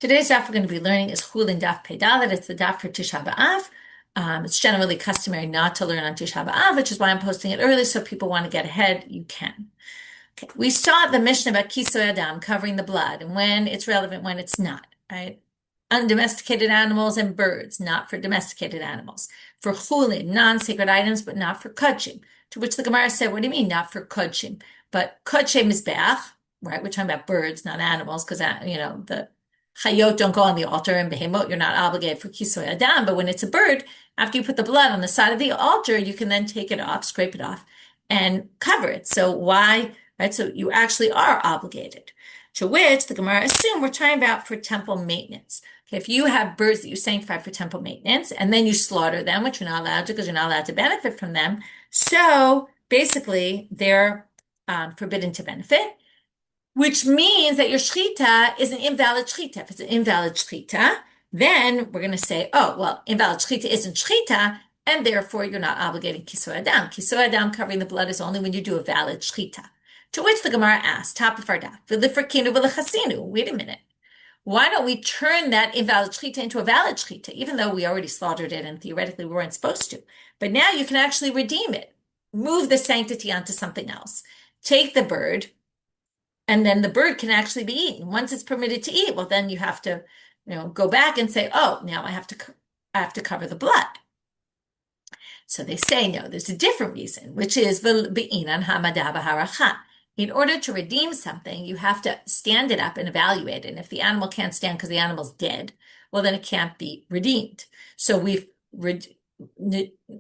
Today's daf we're going to be learning is Chullin Daf Pedalet. It's the daf for Tisha B'Av. It's generally customary not to learn on Tisha B'Av, which is why I'm posting it early, so if people want to get ahead, you can. Okay. We saw the Mishnah about Kisoy Adam, covering the blood, and when it's relevant, when it's not, right? Undomesticated animals and birds, not for domesticated animals. For Chullin, non-sacred items, but not for Kodshim. To which the Gemara said, what do you mean, not for Kodshim? But Kodshim is Mizbeach, right? We're talking about birds, not animals, because, the Chayot don't go on the altar, and Behemot, you're not obligated for Kisoy Adam. But when it's a bird, after you put the blood on the side of the altar, you can then take it off, scrape it off, and cover it. So why, right? So you actually are obligated. To which the Gemara assumed we're talking about for temple maintenance. Okay, if you have birds that you sanctify for temple maintenance, and then you slaughter them, which you're not allowed to because you're not allowed to benefit from them, so basically they're forbidden to benefit. Which means that your shechita is an invalid shechita. If it's an invalid shechita, then we're going to say, oh, well, invalid shechita isn't shechita, and therefore you're not obligating kisoy adam. Kisoy adam, covering the blood, is only when you do a valid shechita. To which the Gemara asked, top of our daf, wait a minute. Why don't we turn that invalid shechita into a valid shechita, even though we already slaughtered it and theoretically we weren't supposed to? But now you can actually redeem it, move the sanctity onto something else. Take the bird, and then the bird can actually be eaten. Once it's permitted to eat, well, then you have to, go back and say, oh, now I have to cover the blood. So they say, no, there's a different reason, which is be'inan hamada b'haracha. In order to redeem something, you have to stand it up and evaluate it. And if the animal can't stand because the animal's dead, well, then it can't be redeemed. So we've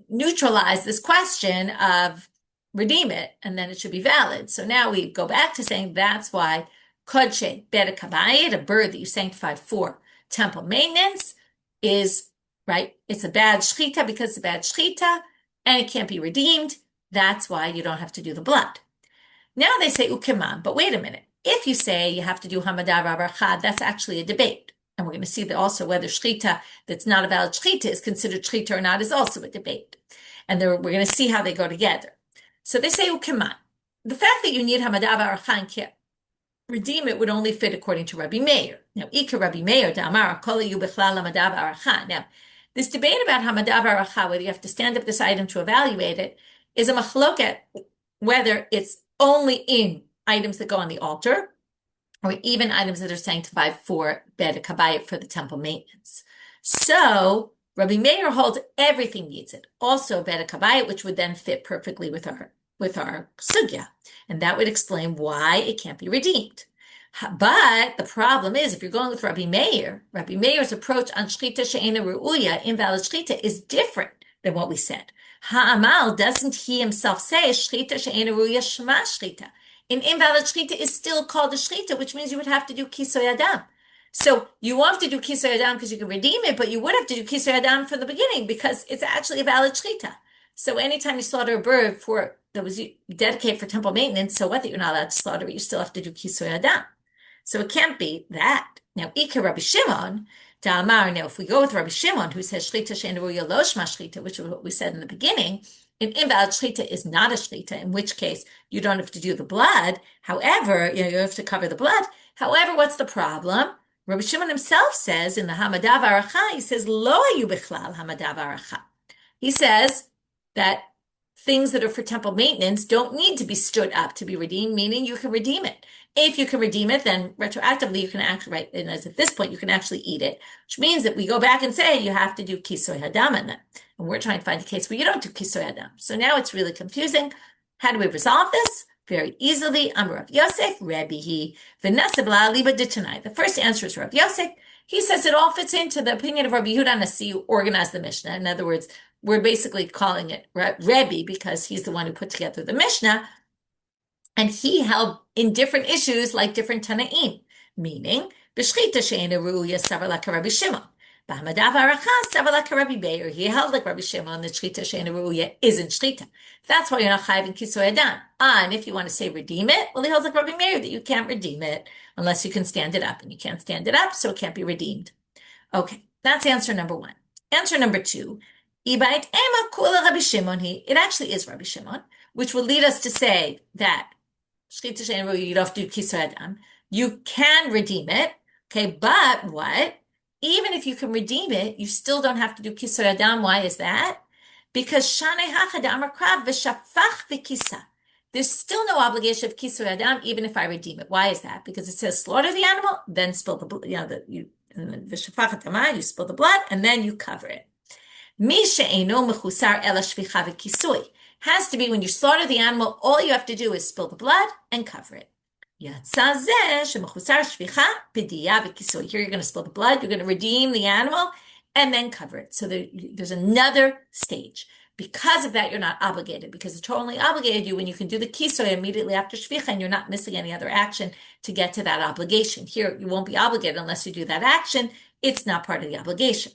neutralized this question of redeem it, and then it should be valid. So now we go back to saying that's why kodshe bedekabayit, a bird that you sanctified for temple maintenance, is, right, it's a bad shechita because it's a bad shechita, and it can't be redeemed. That's why you don't have to do the blood. Now they say ukeman, but wait a minute. If you say you have to do hamadav avarcha, that's actually a debate. And we're going to see that also whether shechita that's not a valid shechita is considered shechita or not is also a debate. And we're going to see how they go together. So they say ukeman. The fact that you need hamadav avarcha and can't redeem it would only fit according to Rabbi Meir. Now, Ika Rabbi Meir da'amar kol yu bechlal hamadav avarcha. Now, this debate about hamadav avarcha, whether you have to stand up this item to evaluate it, is a machloket whether it's only in items that go on the altar, or even items that are sanctified for bed kabayit for the temple maintenance. So Rabbi Meir holds everything needs it, also bed kabayit, which would then fit perfectly with our sugya, and that would explain why it can't be redeemed. But the problem is, if you're going with Rabbi Meir's approach on shchita she'ena ru'uya, invalid shchita, is different than what we said. Ha'amal, doesn't he himself say, shchita she'ena ru'ya shema shchita? An invalid shchita is still called a shchita, which means you would have to do kisoy adam. So you won't have to do kisoy adam because you can redeem it, but you would have to do kisoy adam from the beginning because it's actually a valid shchita. So anytime you slaughter a bird that was dedicated for temple maintenance, so what that you're not allowed to slaughter it, you still have to do kisoy adam. So it can't be that. Now, Ika Rabbi Shimon, Da'amar, now if we go with Rabbi Shimon, who says shchita she'ena ru'ya lo shema shchita, which is what we said in the beginning, an invalid shchita is not a shchita, in which case you don't have to do the blood. However, you have to cover the blood. However, what's the problem? Rabbi Shimon himself says in the hamadav aracha, he says, lo ayu bichlal hamadav aracha. He says that things that are for temple maintenance don't need to be stood up to be redeemed, meaning you can redeem it. If you can redeem it, then retroactively you can actually, right, and as at this point, you can actually eat it, which means that we go back and say you have to do kisoy hadam in it. And we're trying to find a case where you don't do kisoy hadam. So now it's really confusing. How do we resolve this? Very easily. Amar Rav Yosef, Rabbi V'nasa b'la liba d'tanai. The first answer is Rav Yosef. He says it all fits into the opinion of Rabbi Yehuda Nasi, who organized the Mishnah. In other words, we're basically calling it Rebbe because he's the one who put together the Mishnah. And he held in different issues like different Tanaim, meaning, b'shchita she'ena ru'ya savar like Rabbi Shimon. B'hamadav haracha savar like Rabbi Meir. He held like Rabbi Shimon that shchita she'ena ru'ya isn't shchita. That's why you're not chayiv in kisoy adam. And if you want to say redeem it, well, he holds like Rabbi Meir that you can't redeem it unless you can stand it up. And you can't stand it up, so it can't be redeemed. Okay, that's answer number one. Answer number two, it actually is Rabbi Shimon, which will lead us to say that you don't have to do kisoy adam. You can redeem it, Okay, but what? Even if you can redeem it, you still don't have to do kisur adam. Why is that? Because shanei hachadam krav v'shafach v'kisa. There's still no obligation of kisur adam, even if I redeem it. Why is that? Because it says slaughter the animal, then spill the blood. You v'shafach adamah, you spill the blood, and then you cover it. Mi she'eino mechusar ela shvicha v'kisui. Has to be when you slaughter the animal, all you have to do is spill the blood and cover it. Here you're going to spill the blood, you're going to redeem the animal, and then cover it. So there's another stage. Because of that, you're not obligated, because the Torah only obligated you when you can do the kisoy immediately after shvicha, and you're not missing any other action to get to that obligation. Here, you won't be obligated unless you do that action. It's not part of the obligation.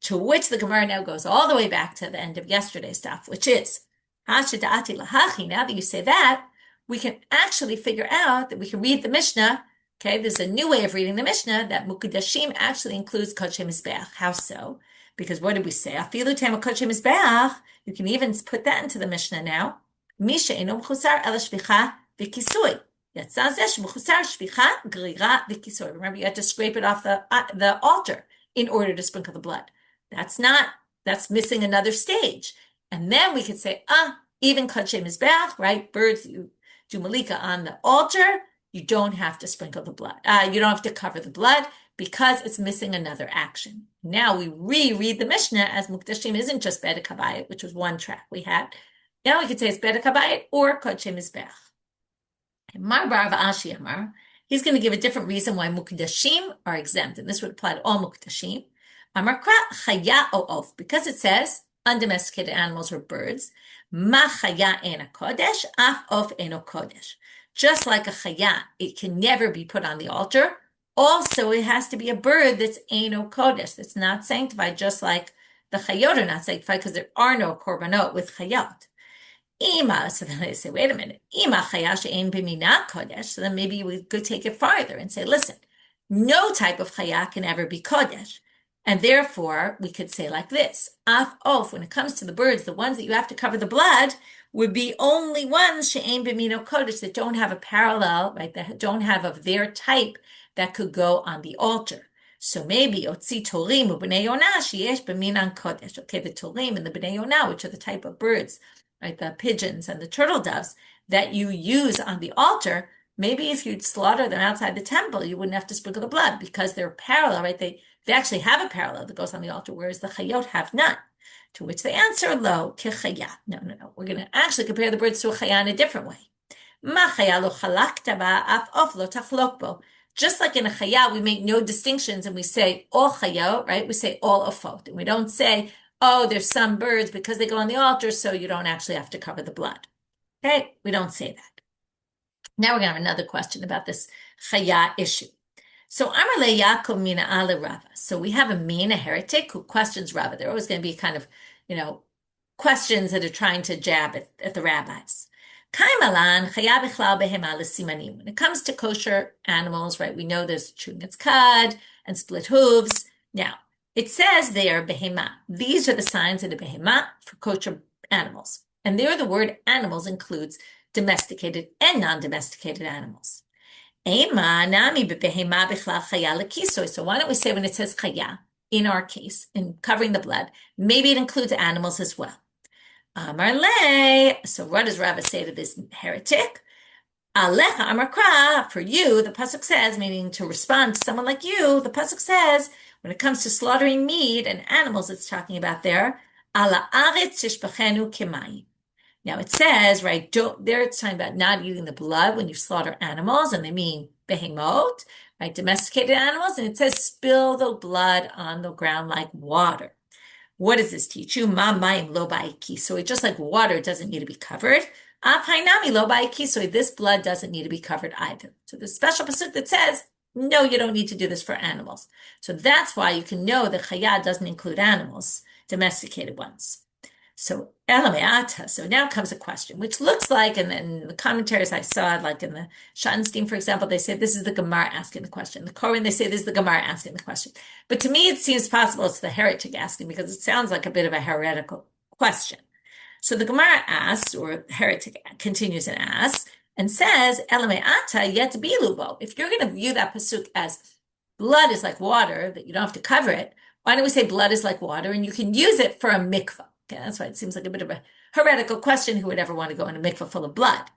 To which the Gemara now goes all the way back to the end of yesterday's stuff, which is, now that you say that, we can actually figure out that we can read the Mishnah. Okay, there's a new way of reading the Mishnah that Mukudashim actually includes Kodshei Mizbeach. How so? Because what did we say? Afilu tema Kodshei Mizbeach. You can even put that into the Mishnah now. Misha eno mechusar ela shvicha v'kisui. Yatsa zeh shemechusar shvicha grira v'kisui. Remember, you had to scrape it off the altar in order to sprinkle the blood. That's missing another stage. And then we could say, even Kodshei Mizbeach, right? Birds, you do malika on the altar, you don't have to sprinkle the blood. You don't have to cover the blood because it's missing another action. Now we reread the Mishnah as Mukdashim isn't just Bedek Habayit, which was one track we had. Now we could say it's Bedek Habayit or Kodshei Mizbeach. Mar Bar V'Ashi Amar, he's going to give a different reason why Mukdashim are exempt, and this would apply to all Mukdashim. Amar Kra Chaya O Of, because it says undomesticated animals or birds. Ma chaya ena kodesh, af of eno kodesh. Just like a chaya, it can never be put on the altar. Also, it has to be a bird that's eno kodesh, that's not sanctified, just like the chayot are not sanctified, because there are no korbanot with chayot. Ima, so then they say, wait a minute. Ima chaya she'en b'mina kodesh. So then maybe we could take it farther and say, listen, no type of chaya can ever be kodesh. And therefore, we could say like this, af of, when it comes to the birds, the ones that you have to cover the blood would be only ones she'ein b'mino kodesh, that don't have a parallel, right, that don't have of their type that could go on the altar. So maybe otzi torim u'bnei yonah sheyesh b'minan kodesh. Okay, the torim and the bnei yonah, which are the type of birds, right, the pigeons and the turtle doves that you use on the altar, maybe if you'd slaughter them outside the temple, you wouldn't have to sprinkle the blood because they're parallel, right? They actually have a parallel that goes on the altar, whereas the chayot have none. To which they answer, lo, kechaya. No. We're going to actually compare the birds to a chaya in a different way. Ma chaya lo chalakta ba af of lo tachlok bo. Just like in a chaya, we make no distinctions and we say all chayot, right? We say all afot. And we don't say, oh, there's some birds because they go on the altar, so you don't actually have to cover the blood. Okay? We don't say that. Now we're going to have another question about this chaya issue. So Amar le Yaakov mina ale Rava. So we have a heretic, who questions Rava. They're always going to be kind of, questions that are trying to jab at the rabbis. When it comes to kosher animals, right, we know there's chewing its cud and split hooves. Now, it says they are behema. These are the signs of the behema for kosher animals. And there the word animals includes domesticated and non-domesticated animals. So why don't we say when it says chaya, in our case, in covering the blood, maybe it includes animals as well. Amar le. So what does Rava say to this heretic? Alecha amar kra. For you, the pasuk says, meaning to respond to someone like you, the pasuk says, when it comes to slaughtering meat and animals, it's talking about there, ala aretz tishbachenu kemayim. Now it says, right, there it's talking about not eating the blood when you slaughter animals, and they mean behemot, right, domesticated animals, and it says spill the blood on the ground like water. What does this teach you? Ma mayim lo ba'iki. So just like water doesn't need to be covered, af hainami lo ba'iki. So this blood doesn't need to be covered either. So the special pasuk that says, no, you don't need to do this for animals. So that's why you can know that chaya doesn't include animals, domesticated ones. So elameata. So now comes a question, which looks like, and then the commentaries I saw, like in the Schottenstein, for example, they say this is the Gemara asking the question. The Koren, they say this is the Gemara asking the question. But to me, it seems possible it's the heretic asking, because it sounds like a bit of a heretical question. So the Gemara asks, or the heretic continues and asks, and says, elameata yet bilubo. If you're going to view that pasuk as blood is like water, that you don't have to cover it, why don't we say blood is like water and you can use it for a mikvah? Okay, that's why it seems like a bit of a heretical question. Who would ever want to go in a mikvah full of blood?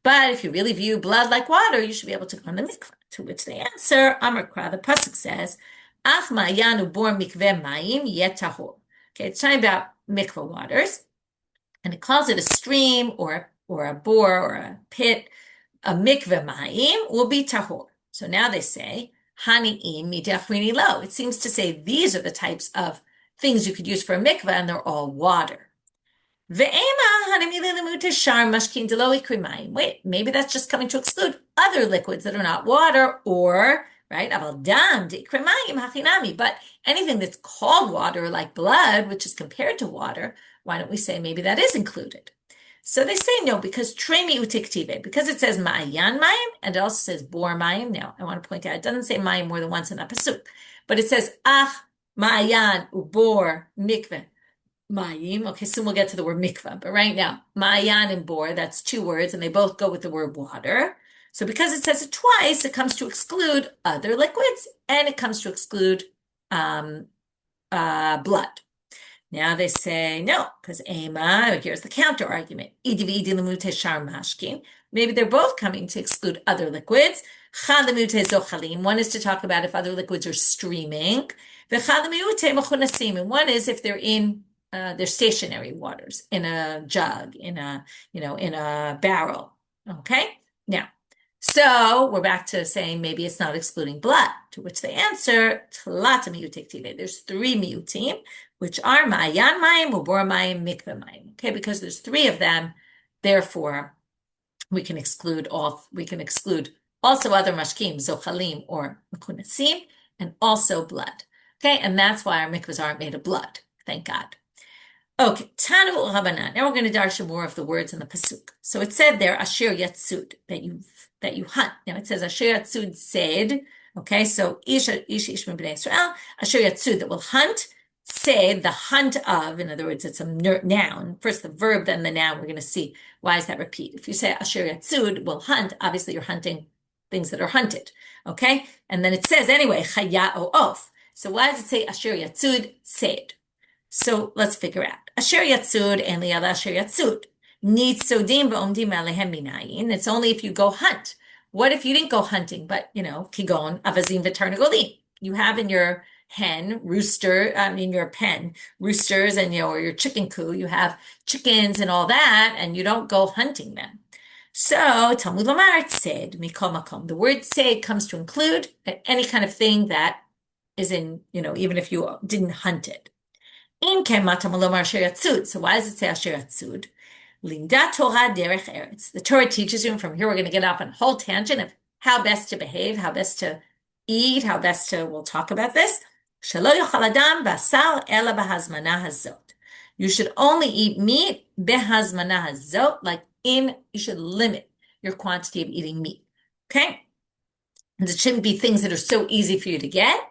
But if you really view blood like water, you should be able to go in the mikvah. To which they answer, Amar Kra, the pasuk says, Ach ma'ayanu bor mikveh mayim yet tahor. Okay, it's talking about mikvah waters, and it calls it a stream or a bore or a pit. A mikveh mayim will be tahor. So now they say, Hani'im midachrini lo. It seems to say these are the types of things you could use for a mikveh, and they're all water. Wait, maybe that's just coming to exclude other liquids that are not water, or, right, but anything that's called water, like blood, which is compared to water, why don't we say maybe that is included? So they say no, because because it says ma'ayan mayim, and it also says bor mayim. Now, I want to point out, it doesn't say mayim more than once in that pasuk, but it says ma'ayan ubor mikveh mayim. Okay, soon we'll get to the word mikveh, but right now, ma'ayan and bor, that's two words, and they both go with the word water. So because it says it twice, it comes to exclude other liquids, and it comes to exclude blood. Now they say no, because Ema, here's the counter argument. Maybe they're both coming to exclude other liquids. One is to talk about if other liquids are streaming. And one is if they're in they're stationary waters, in a jug, in a barrel. Okay? Now, so we're back to saying maybe it's not excluding blood, to which they answer, there's three miyutim, which are ma'ayan mayim, ubor mayim, mikveh mayim. Okay, because there's three of them, therefore we can exclude also other mashkim, zochalim or mekunasim, and also blood. Okay, and that's why our mikvahs aren't made of blood. Thank God. Okay, Tanu Rabbanan. Now we're going to darshan more of the words in the pasuk. So it said there, Asher Yatsud, that you hunt. Now it says Asher Yatsud said. Okay, so ish min b'nei Israel, Asher Yatsud, that will hunt. Said, the hunt of. In other words, it's a noun. First the verb, then the noun. We're going to see why is that repeat. If you say Asher Yatsud, will hunt, obviously you're hunting things that are hunted. Okay, and then it says anyway, Chaya o Of. So why does it say Asher Yatsud said? So let's figure out. Asher Yatsud and Liala Asher Yatsud. Nitzodim v'omdim alehem minayin. It's only if you go hunt. What if you didn't go hunting, but, kigon, avazim v'tarnagolim. You have in your pen, roosters, and your chicken coop, you have chickens and all that, and you don't go hunting them. So, Talmud Lomar said, mikol makom. The word said comes to include any kind of thing that is in, even if you didn't hunt it. So why does it say Asher Yatsud? Linda Torah derech eretz. The Torah teaches you, and from here we're going to get off on a whole tangent of how best to behave, how best to eat, we'll talk about this. Shelo yochal adam basar ela bahazmana hazot. You should only eat meat behazmana hazot, you should limit your quantity of eating meat. Okay? And it shouldn't be things that are so easy for you to get.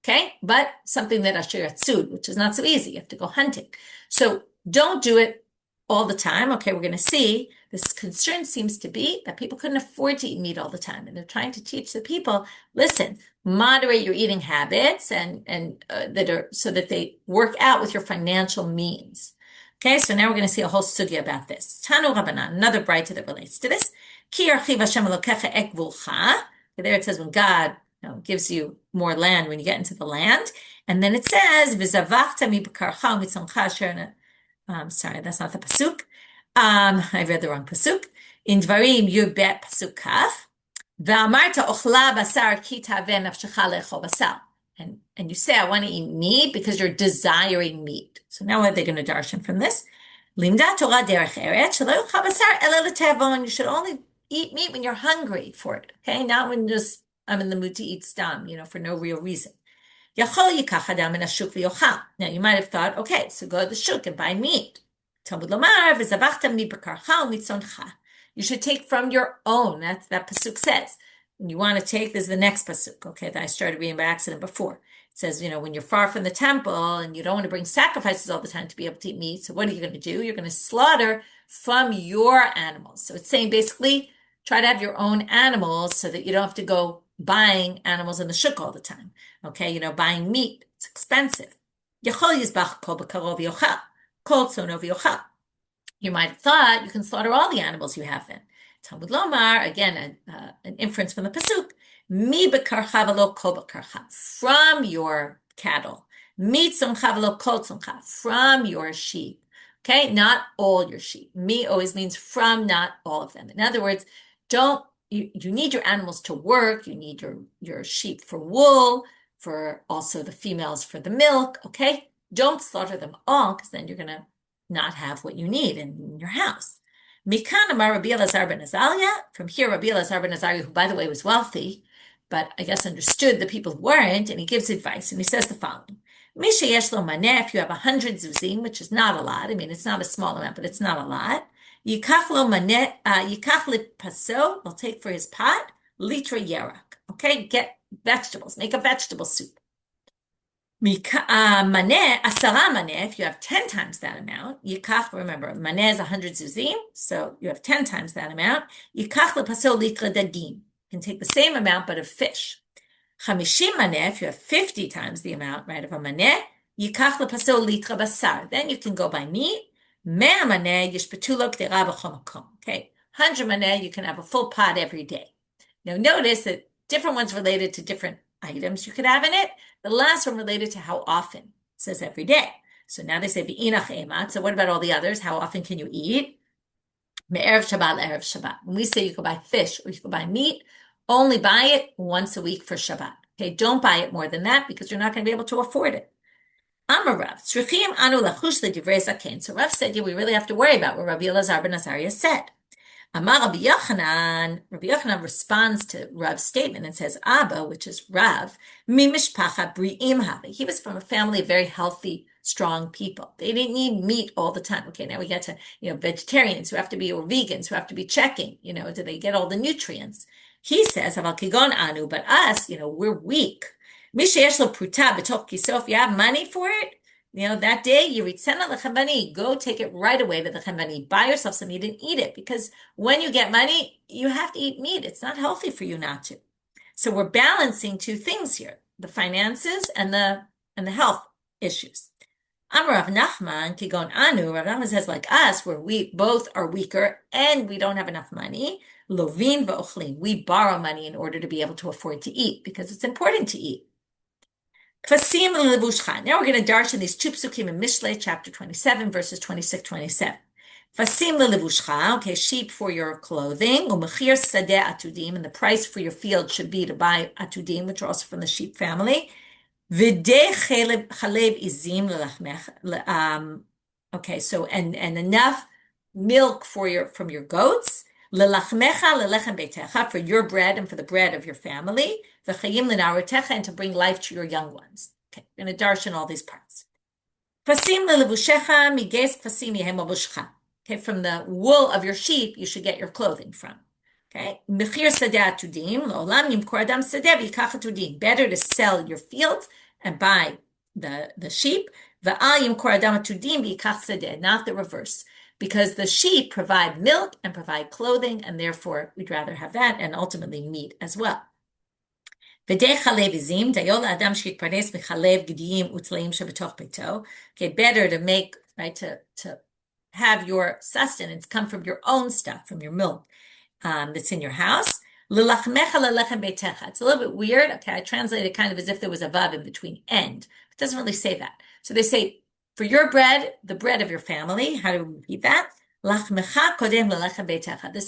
Okay, but something that Asher Yatsud, which is not so easy. You have to go hunting. So don't do it all the time. Okay, we're going to see. This concern seems to be that people couldn't afford to eat meat all the time. And they're trying to teach the people, listen, moderate your eating habits and that are so that they work out with your financial means. Okay, so now we're going to see a whole sugya about this. Tanu Rabbanan, another braita that relates to this. Ki yarchiv Hashem elokecha ek gvulcha. There it says when God gives you more land when you get into the land. And then it says, V'zavachta mi b'karcha mitzoncha asher. Sorry, that's not the pasuk. I read the wrong pasuk. In Dvarim Yud Bet pasuk kaf. V'amarta ochla basar ki taveh nafshecha le'echol basar. And you say, I want to eat meat because you're desiring meat. So now what are they going to darshan from this? Limda Torah derech eretz shelo yochal basar ela l'tevon. You should only eat meat when you're hungry for it. Okay, not when I'm in the mood to eat stam, for no real reason. Now, you might have thought, okay, so go to the shuk and buy meat. You should take from your own. That pasuk says. When you want to take, this is the next pasuk, okay, that I started reading by accident before. It says, when you're far from the temple and you don't want to bring sacrifices all the time to be able to eat meat, so what are you going to do? You're going to slaughter from your animals. So it's saying basically, try to have your own animals so that you don't have to go buying animals in the shuk all the time. Okay, buying meat, it's expensive. Yachol yizbach kol b'karov yochal, kol tzonov yochal. You might have thought you can slaughter all the animals you have then. Talmud Lomar, again, an inference from the pasuk, mi bekarcha v'lo kol bekarcha, from your cattle. Mi tzomcha v'lo kol tzomcha, from your sheep. Okay, not all your sheep. Mi always means from, not all of them. In other words, you need your animals to work. You need your sheep for wool, for also the females for the milk. Okay, don't slaughter them all, because then you're going to not have what you need in your house. Mikan amar Rabbi Elazar ben Azariah. From here, Rabbi Elazar ben Azariah, who by the way was wealthy, but I guess understood the people who weren't, and he gives advice, and he says the following. Misha yesh lo maneh, if you have 100 zuzim, which is not a lot, I mean, it's not a small amount, but it's not a lot. Yikach lo maneh, yikach le paso, will take for his pot, litra yerak. Okay, get vegetables, make a vegetable soup. Maneh, asara maneh, if you have 10 times that amount, yikach, remember, maneh is 100 zuzim, so you have 10 times that amount, yikach lepaso litra dagim. You can take the same amount, but of fish. Chamishim maneh, if you have 50 times the amount, right, of a maneh, yikach lepaso litra basar. Then you can go by meat. Mea maneh, yishpetulo k'dera b'chol makom. Okay, 100 maneh, you can have a full pot every day. Now notice that different ones related to different items you could have in it. The last one related to how often. It says every day. So now they say v'inach emat. So what about all the others? How often can you eat? Me'erev Shabbat le'erev Shabbat. When we say you can buy fish or you can buy meat, only buy it once a week for Shabbat. Okay, don't buy it more than that because you're not going to be able to afford it. Amar Rav, tzrichim anu lachush l'divrei zaken. So Rav said, yeah, we really have to worry about what Rabbi Elazar ben Azariah said. Amar Rabbi Yochanan responds to Rav's statement and says, Abba, which is Rav, mi mishpacha bri'im havi. He was from a family of very healthy, strong people. They didn't need meat all the time. Okay, now we get to, vegetarians who have to be, or vegans who have to be checking, do they get all the nutrients? He says, Aval kigon anu, but us, we're weak. Misha yesh lo pruta b'toch kiso, if you have money for it, that day, yiritzena lechavani, go take it right away to the chavani. Buy yourself some meat and eat it, because when you get money, you have to eat meat. It's not healthy for you not to. So we're balancing two things here: the finances and the health issues. Amar Rav Nachman kigon anu. Rav Nachman says, like us, where we both are weaker and we don't have enough money. Lovin v'ochlin. We borrow money in order to be able to afford to eat, because it's important to eat. Fasim levushcha. Now we're going to darshan these two psukim in Mishlei, chapter 27, verses 26-27. Fasim levushcha, okay, sheep for your clothing. Umechir sadeh atudim, and the price for your field should be to buy atudim, which are also from the sheep family. V'dei chalev izim lelachmech. Okay, so and enough milk from your goats. Lelachmecha lelechem beitecha, for your bread and for the bread of your family. V'chayim lenarotecha, and to bring life to your young ones. Okay, we're going to darshan all these parts. Fasim lelevushecha miges fasim yehem avushcha. Okay, from the wool of your sheep, you should get your clothing from. Okay, mechir sadeh atudim lo'olam yimkor adam sadeh v'yikach atudim. Better to sell your fields and buy the sheep. V'al yimkor adam atudim v'yikach sadeh, not the reverse. Because the sheep provide milk and provide clothing, and therefore we'd rather have that, and ultimately meat as well. Okay, better to make, right, to have your sustenance come from your own stuff, from your milk that's in your house. It's a little bit weird. Okay, I translate it kind of as if there was a vav in between end. It doesn't really say that. So they say, for your bread, the bread of your family. How do we repeat that? This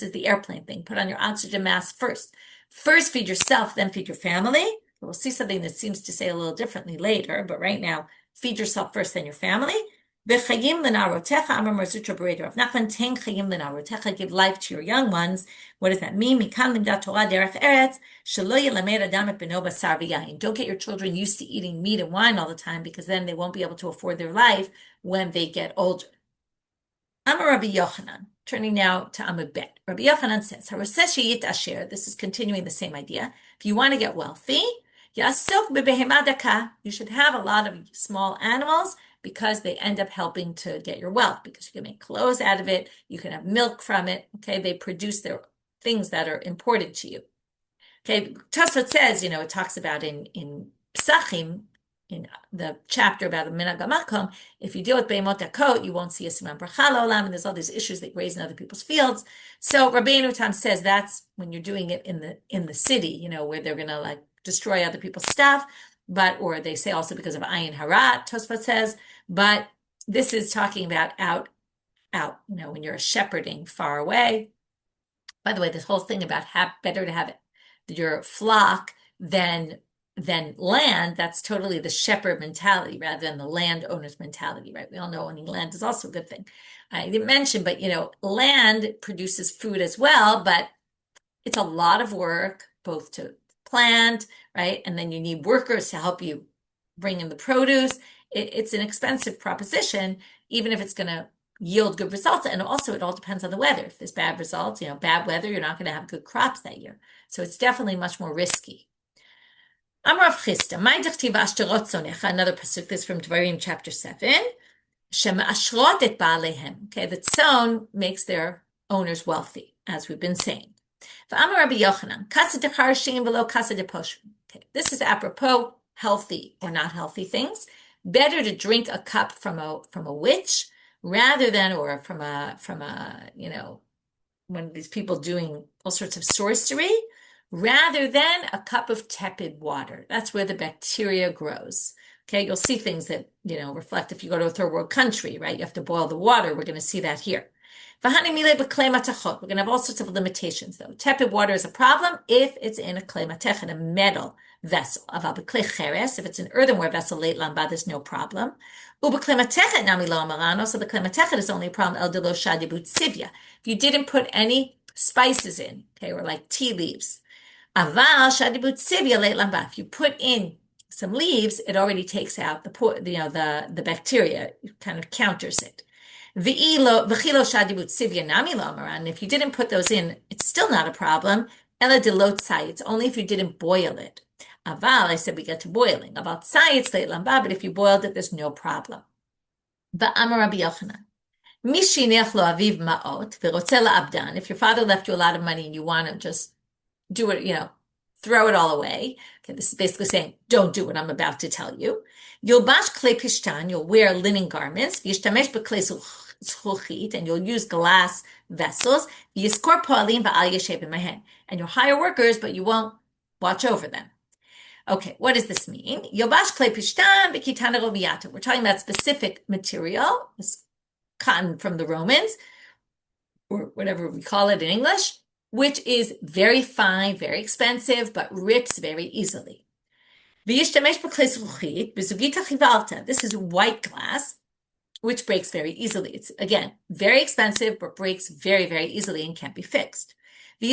is the airplane thing. Put on your oxygen mask first. First feed yourself, then feed your family. We'll see something that seems to say a little differently later, but right now, feed yourself first, then your family. Give life to your young ones. What does that mean? Don't get your children used to eating meat and wine all the time, because then they won't be able to afford their life when they get older. Amar Rabbi Yochanan, turning now to Amud Bet. Rabbi Yochanan says, this is continuing the same idea. If you want to get wealthy, you should have a lot of small animals, because they end up helping to get your wealth, because you can make clothes out of it, you can have milk from it, okay? They produce their things that are important to you. Okay, Tosfot says, it talks about in Psachim, in the chapter about the Minhag HaMakom, if you deal with Beimot HaKot, you won't see a Siman Bracha Olam, and there's all these issues that raise in other people's fields. So Rabbeinu Tam says that's when you're doing it in the city, where they're gonna like destroy other people's stuff, or they say also because of Ayin Hara, Tosfot says, but this is talking about out, when you're shepherding far away. By the way, this whole thing about better to have your flock than land, that's totally the shepherd mentality rather than the landowner's mentality, right? We all know owning land is also a good thing. I didn't mention, but land produces food as well, but it's a lot of work both to plant, right? And then you need workers to help you bring in the produce. It's an expensive proposition, even if it's going to yield good results. And also it all depends on the weather. If there's bad results, bad weather, you're not going to have good crops that year. So it's definitely much more risky. Amar Rav Chisda, my dechtiv ashterot zonecha, another pasuk, this from Dvarim chapter 7, shema'ashrot et ba'alehem. Okay, the tzon makes their owners wealthy, as we've been saying. V'amar Rabbi Yochanan, kasa decharshim v'lo kasa deposhim. Okay, this is apropos healthy or not healthy things. Better to drink a cup from a witch rather than, or from a one of these people doing all sorts of sorcery, rather than a cup of tepid water. That's where the bacteria grows. Okay, you'll see things that, reflect if you go to a third world country, right? You have to boil the water. We're going to see that here. We're going to have all sorts of limitations, though. Tepid water is a problem if it's in a klei matechet, a metal vessel. If it's an earthenware vessel, late lamba, there's no problem. So the klei matechet is only a problem el delo shadibut sivya. If you didn't put any spices in, okay, or like tea leaves. Aval shadibut sivya late lamba. If you put in some leaves, it already takes out the bacteria. It kind of counters it. And if you didn't put those in, it's still not a problem. Ela delotzai. It's only if you didn't boil it. Aval, I said we get to boiling. About tzai, it's late lamba, but if you boiled it, there's no problem. Va'amar Rabbi Yochanan. If your father left you a lot of money and you want to just do it, throw it all away. Okay, this is basically saying, don't do what I'm about to tell you. You'll bash klei pishtan, you'll wear linen garments, v'yishtamesh b'klei zchuchit, and you'll use glass vessels, v'yiskor po'alim v'al yeshev b'mahen, and you'll hire workers, but you won't watch over them. Okay, what does this mean? You'll bash klei pishtan v'kitana robiyata. We're talking about specific material, this cotton from the Romans, or whatever we call it in English, which is very fine, very expensive, but rips very easily. This is white glass, which breaks very easily. It's, again, very expensive, but breaks very, very easily and can't be fixed. So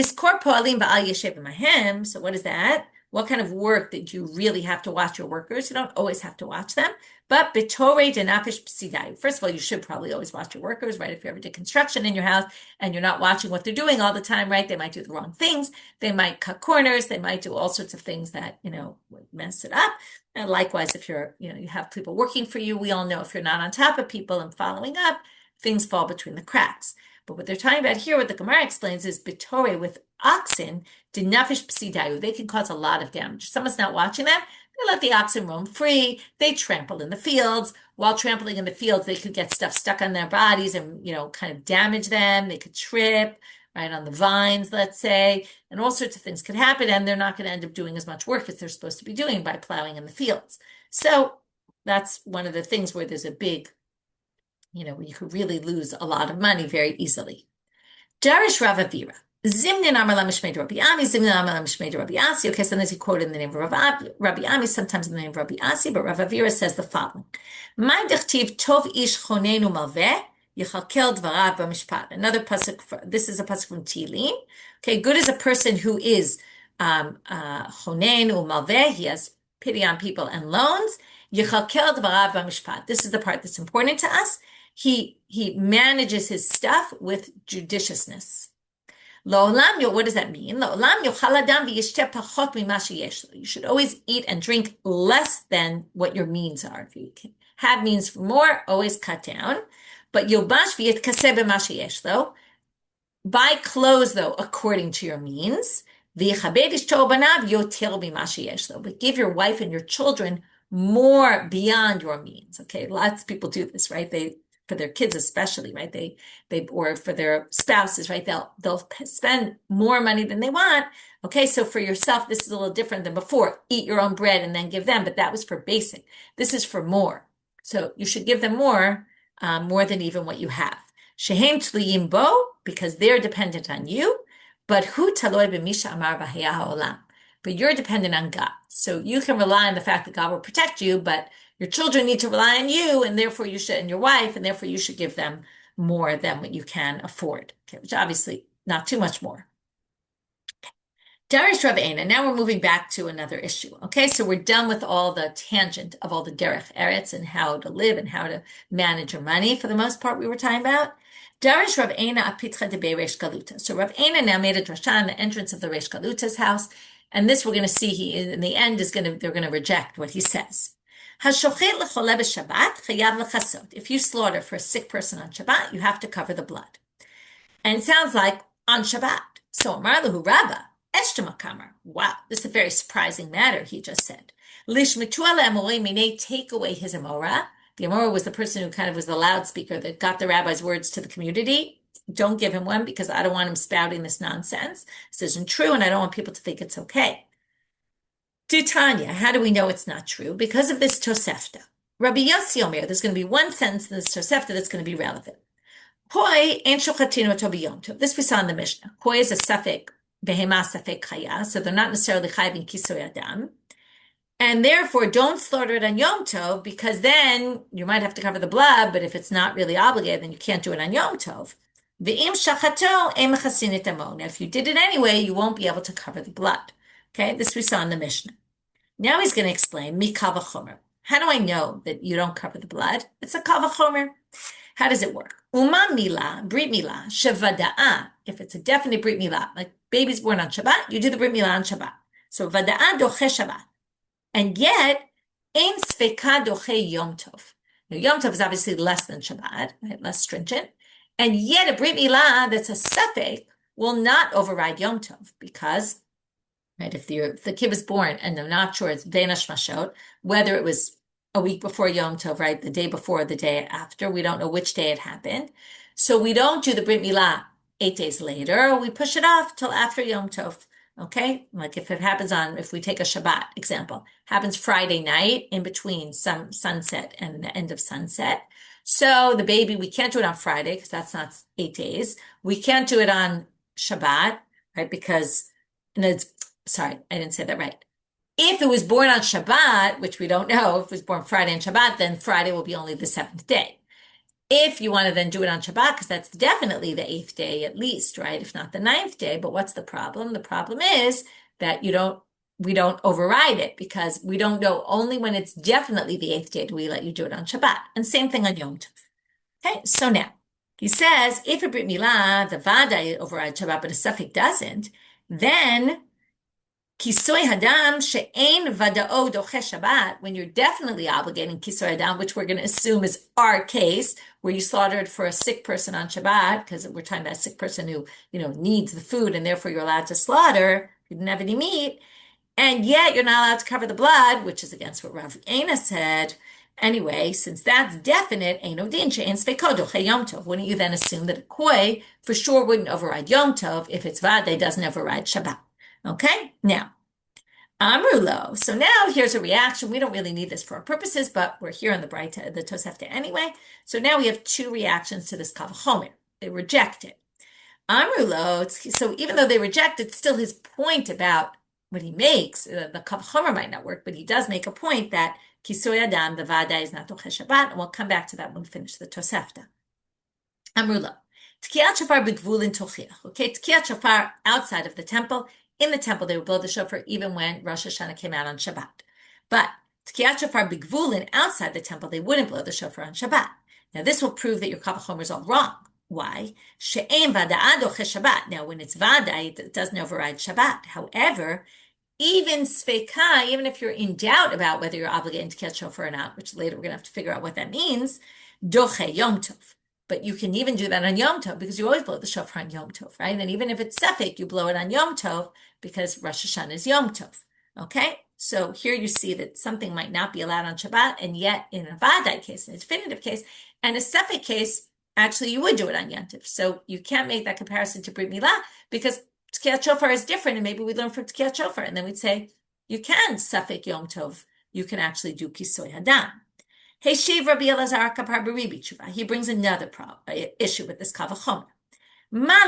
what is that? What kind of work did you really have to watch your workers? You don't always have to watch them. But bitore de nafish psidai. First of all, you should probably always watch your workers, right? If you ever did construction in your house and you're not watching what they're doing all the time, right? They might do the wrong things. They might cut corners. They might do all sorts of things that, would mess it up. And likewise, if you're, you have people working for you, we all know if you're not on top of people and following up, things fall between the cracks. But what they're talking about here, what the Gemara explains is bitore with oxen, de nafish psidayu. They can cause a lot of damage. If someone's not watching them, they let the oxen roam free. They trample in the fields. While trampling in the fields, they could get stuff stuck on their bodies and, kind of damage them. They could trip, right, on the vines, let's say, and all sorts of things could happen. And they're not going to end up doing as much work as they're supposed to be doing by plowing in the fields. So that's one of the things where there's a big, where you could really lose a lot of money very easily. Darish Rav Avira. Zimnin Amar Lamishmei Rabbi Ami, Zimnin Amar Lamishmei Rabbi Asi. Okay, sometimes he quoted in the name of Rabbi Ami, sometimes in the name of Rabbi Asi, but Rav Avira says the following. My dechtiv tov ish chonenu malveh, yichalkel dvarav b'mishpat. Another pasuk, this is a pasuk from Chullin. Okay, good is a person who is chonen u'malveh, he has pity on people and loans. Yichalkel dvarav b'mishpat. This is the part that's important to us. He manages his stuff with judiciousness. What does that mean? You should always eat and drink less than what your means are. If you have means for more, always cut down. But buy clothes, though, according to your means. V'yichabed ishto banav yoter mima sheyesh lo. But give your wife and your children more beyond your means. Okay, lots of people do this, right? For their kids especially, right? Or for their spouses, right? They'll spend more money than they want. Okay, so for yourself, this is a little different than before. Eat your own bread and then give them, but that was for basic. This is for more. So you should give them more than even what you have. Shehem tliyim bo, because they're dependent on you. But hu taloy b'misha amar v'haya ha'olam. But you're dependent on God. So you can rely on the fact that God will protect you, but your children need to rely on you, and therefore you should, and your wife, and therefore you should give them more than what you can afford. Okay, which obviously not too much more. Darish Rav Eina. Now we're moving back to another issue. Okay, so we're done with all the tangent of all the derech eretz and how to live and how to manage your money. For the most part, we were talking about. Darish Rav Eina apitcha de Reish Galuta. So Rav Eina now made a drasha in the entrance of the Reish Galuta's house, and this we're going to see. He in the end they're going to reject what he says. Hashochet lecholeh b'Shabbat chayav lechasot. If you slaughter for a sick person on Shabbat, you have to cover the blood. And it sounds like on Shabbat. So Amar lahu Rabba. Wow, this is a very surprising matter, he just said. Take away his amora. The amora was the person who kind of was the loudspeaker that got the rabbi's words to the community. Don't give him one because I don't want him spouting this nonsense. This isn't true, and I don't want people to think it's okay. Tanya, how do we know it's not true? Because of this Tosefta. Rabbi Yossi Omer, there's going to be one sentence in this Tosefta that's going to be relevant. Koi ein shochatinu to b'yom tov. This we saw in the Mishnah. Koi is a suffix. So they're not necessarily chayvin kisoy adam, and therefore don't slaughter it on Yom Tov because then you might have to cover the blood. But if it's not really obligated, then you can't do it on Yom Tov. Ve'im shachato em chasin et amo. Now, if you did it anyway, you won't be able to cover the blood. Okay, this we saw in the Mishnah. Now he's going to explain mikal v'chomer. How do I know that you don't cover the blood? It's a kal v'chomer. How does it work? Uma milah, brit milah, shevada'a. If it's a definite brit milah, like baby's born on Shabbat, you do the brit milah on Shabbat. So vada'a doche Shabbat. And yet, ein sveka doche Yom Tov. Now, Yom Tov is obviously less than Shabbat, right? Less stringent. And yet, a brit milah that's a suffix will not override Yom Tov because, right, if the kid was born and they're not sure it's ben hashmashot, whether it was a week before Yom Tov, right? The day before, the day after. We don't know which day it happened. So we don't do the Brit Milah 8 days later. We push it off till after Yom Tov. Okay? Like if it happens if we take a Shabbat example, happens Friday night in between sunset and the end of sunset. So the baby, we can't do it on Friday because that's not 8 days. We can't do it on Shabbat, right? Because, sorry, I didn't say that right. If it was born on Shabbat, which we don't know, if it was born Friday and Shabbat, then Friday will be only the 7th day. If you want to then do it on Shabbat, because that's definitely the 8th day at least, right? If not the 9th day. But what's the problem? The problem is that we don't override it because we don't know. Only when it's definitely the 8th day do we let you do it on Shabbat. And same thing on Yom Tov. Okay, so now he says, if a Brit Milah, the Vada overrides Shabbat, but a suffix doesn't, then Kisoy hadam she'ein vada'o doche Shabbat, when you're definitely obligating kisoy hadam, which we're going to assume is our case, where you slaughtered for a sick person on Shabbat, because we're talking about a sick person who, needs the food, and therefore you're allowed to slaughter, you didn't have any meat, and yet you're not allowed to cover the blood, which is against what Rav Eina said. Anyway, since that's definite, eino din she'ein sveko doche Yom Tov, wouldn't you then assume that a koi for sure wouldn't override Yom Tov if it's vade doesn't override Shabbat? Okay, now, Amrulo. So now here's a reaction. We don't really need this for our purposes, but we're here on the Tosefta anyway. So now we have two reactions to this kal v'chomer. They reject it. Amrulo. So even though they reject it, still his point about what he makes, the kal v'chomer might not work, but he does make a point that kisoy adam, the vada is not doche Shabbat, and we'll come back to that when we finish the Tosefta. Amrulo. Tkiyat shofar b'gvulin tochiach. Okay, tkiyat shofar outside of the temple. In the temple, they would blow the shofar even when Rosh Hashanah came out on Shabbat. But tkiyat shofar b'gvulin outside the temple, they wouldn't blow the shofar on Shabbat. Now, this will prove that your kal v'chomer is all wrong. Why? She'ein vada'a doche Shabbat. Now, when it's vada, it doesn't override Shabbat. However, even sveka, even if you're in doubt about whether you're obligated to tkiyat shofar or not, which later we're going to have to figure out what that means, doche Yom Tov. But you can even do that on Yom Tov because you always blow the shofar on Yom Tov, right? And even if it's suffix, you blow it on Yom Tov because Rosh Hashanah is Yom Tov. Okay, so here you see that something might not be allowed on Shabbat, and yet in a Vadai case, in a definitive case, and a Sefek case, actually you would do it on Yom Tov. So you can't make that comparison to Brit Milah because Tkiyat Shofar is different, and maybe we learn from Tkiyat Shofar, and then we'd say you can Sefek Yom Tov. You can actually do Kisoy Hadran. Hey, Shiv Rabbi Elazar Kapar Beribi Tshuva. He brings another issue with this Kavachomer. Why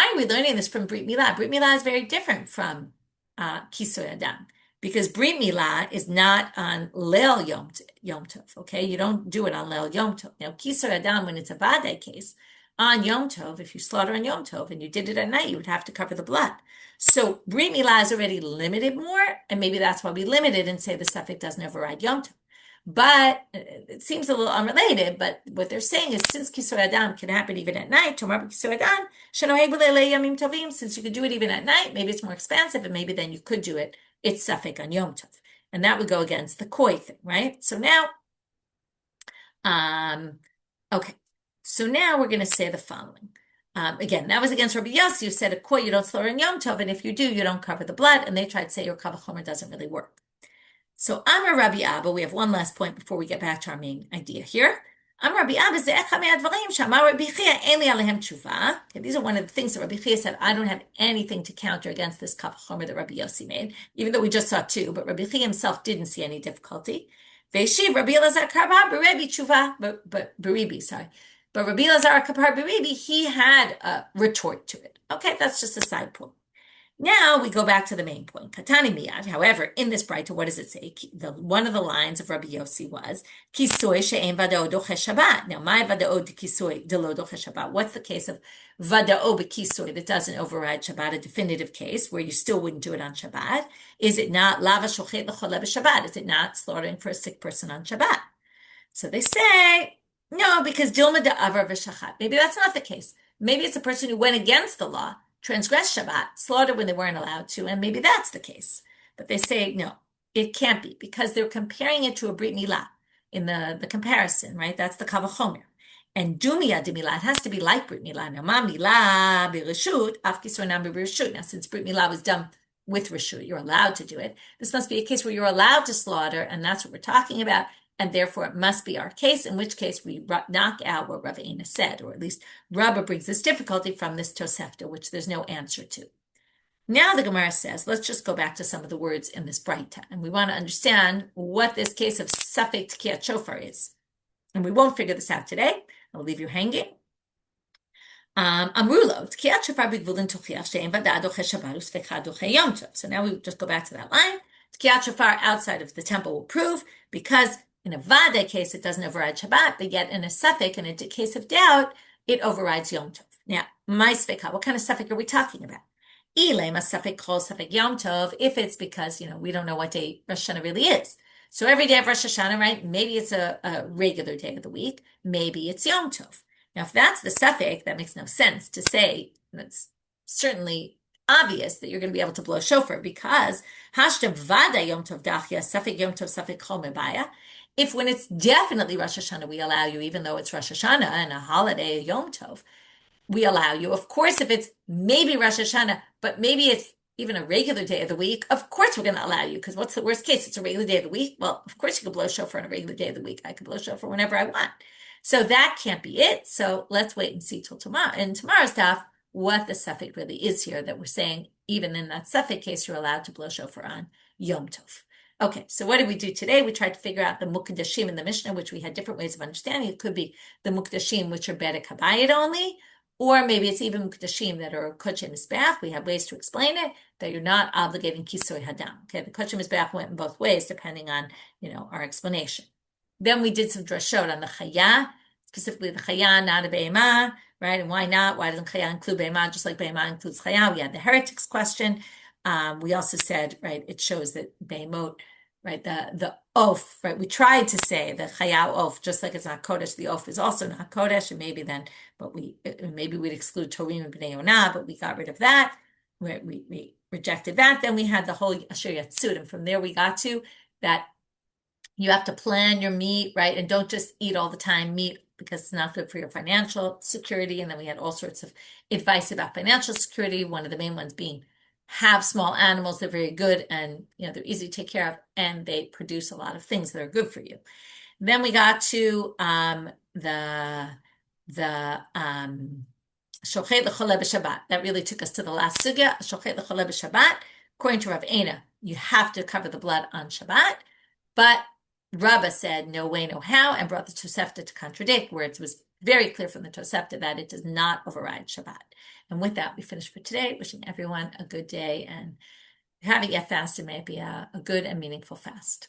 are we learning this from Brit Milah? Brit Milah is very different from Kisoy Hadran because Brit Milah is not on Leil Yom Tov. Okay, you don't do it on Leil Yom Tov. Now Kisoy Hadran, when it's a Vadai case on Yom Tov, if you slaughter on Yom Tov and you did it at night, you would have to cover the blood. So Brit Milah is already limited more, and maybe that's why we limit it and say the suffix doesn't override Yom Tov. But it seems a little unrelated, but what they're saying is since Kisoy Hadran can happen even at night, Kisoy Hadran, since you could do it even at night, maybe it's more expansive, and maybe then you could do it, it's suffix on Yom Tov. And that would go against the Koi thing, right? So now, okay. So now we're going to say the following. Again, that was against Rabbi Yossi, who said a koi you don't slaughter in Yom Tov, and if you do, you don't cover the blood. And they tried to say your kavachomer doesn't really work. So Amar Rabbi Abba, we have one last point before we get back to our main idea here. Amar Rabbi Abba ze echa me'advarim shamar Rabbi Chia ein li alehem tshuva. Okay, these are one of the things that Rabbi Chia said. I don't have anything to counter against this kavachomer that Rabbi Yossi made, even though we just saw two, but Rabbi Chia himself didn't see any difficulty. Ve'shiv Rabbi Elazar karba berebi tshuva, but beribi, sorry. But Rabbi Elazar Kapar Beribi, he had a retort to it. Okay, that's just a side point. Now we go back to the main point. Katani miyad. However, in this Braita, what does it say? One of the lines of Rabbi Yossi was Kisoy she'en vada'o doche Shabbat. Now, my vada'o de kisoy de lo doche Shabbat. What's the case of vada'o bekisoy that doesn't override Shabbat? A definitive case where you still wouldn't do it on Shabbat. Is it not lava shochet l'chole b'Shabbat? Is it not slaughtering for a sick person on Shabbat? So they say. No, because Dilma de Avar v'Shachat. Maybe that's not the case. Maybe it's a person who went against the law, transgressed Shabbat, slaughtered when they weren't allowed to, and maybe that's the case. But they say, no, it can't be, because they're comparing it to a Brit Milah in the comparison, right? That's the Kavachomer. And Dumia de Milah, it has to be like Brit Milah. Now, Ma Milah b'Reshut, Af Kisoynam b'Reshut. Now, since Brit Milah was done with Reshut, you're allowed to do it. This must be a case where you're allowed to slaughter, and that's what we're talking about. And therefore, it must be our case, in which case we knock out what Rav Eina said, or at least Rabbah brings this difficulty from this Tosefta, which there's no answer to. Now the Gemara says, let's just go back to some of the words in this Braita, and we want to understand what this case of Safek Tkiyat Shofar is. And we won't figure this out today. I'll leave you hanging. Amrulo, Tkiyat Shofar b'gvulin tuchiach she'en vada doche Shabbat u'sfecha doche Yom Tov. So now we just go back to that line. Tkiyat Shofar outside of the temple will prove, because in a Vada case, it doesn't override Shabbat, but yet in a Safek, in a case of doubt, it overrides Yom Tov. Now, my Sfecha, what kind of Safek are we talking about? Ilem a Safek kol Safek Yom Tov, if it's because, we don't know what day Rosh Hashanah really is. So every day of Rosh Hashanah, right, maybe it's a regular day of the week, maybe it's Yom Tov. Now, if that's the Safek, that makes no sense to say, that's certainly obvious that you're going to be able to blow shofar, because Hashta Vada Yom Tov Dachya, Safek Yom Tov, Safek Chol Mebaya. If when it's definitely Rosh Hashanah, we allow you, even though it's Rosh Hashanah and a holiday, Yom Tov, we allow you. Of course, if it's maybe Rosh Hashanah, but maybe it's even a regular day of the week, of course we're going to allow you, because what's the worst case? It's a regular day of the week. Well, of course you can blow shofar on a regular day of the week. I can blow shofar whenever I want. So that can't be it. So let's wait and see till tomorrow. In tomorrow's daf, what the suffix really is here, that we're saying, even in that suffix case, you're allowed to blow shofar on Yom Tov. Okay, so what did we do today? We tried to figure out the Mukdashim in the Mishnah, which we had different ways of understanding. It could be the Mukdashim, which are Bedek Habayit only, or maybe it's even Mukdashim that are Kodesh Mizbeach. We have ways to explain it, that you're not obligating Kisoy Hadran. Okay, the Kodesh Mizbeach went in both ways, depending on, our explanation. Then we did some drashot on the Chaya, specifically the Chaya, not a Be'emah, right? And why not? Why doesn't Chaya include Be'emah, just like Be'emah includes Chaya? We had the heretics question. We also said, right, it shows that Be'emot, right, the oaf, right, we tried to say the Chaya oaf, just like it's not Kodesh, the oaf is also not Kodesh, and maybe then, but maybe we'd exclude Torim and Bnei Yonah, but we got rid of that, we rejected that. Then we had the whole Asher Yatsud, and from there we got to that you have to plan your meat, right, and don't just eat all the time meat because it's not good for your financial security. And then we had all sorts of advice about financial security. One of the main ones being have small animals. They're very good, and they're easy to take care of, and they produce a lot of things that are good for you. Then we got to the Shochet l'choleh b'Shabbat. That really took us to the last sugya. Shochet l'choleh b'Shabbat. According to Rav Eina, you have to cover the blood on Shabbat, but Rabba said no way, no how, and brought the Tosefta to contradict, where it was very clear from the Tosefta that it does not override Shabbat. And with that, we finish for today. Wishing everyone a good day, and if you haven't yet fasted, may it be a good and meaningful fast.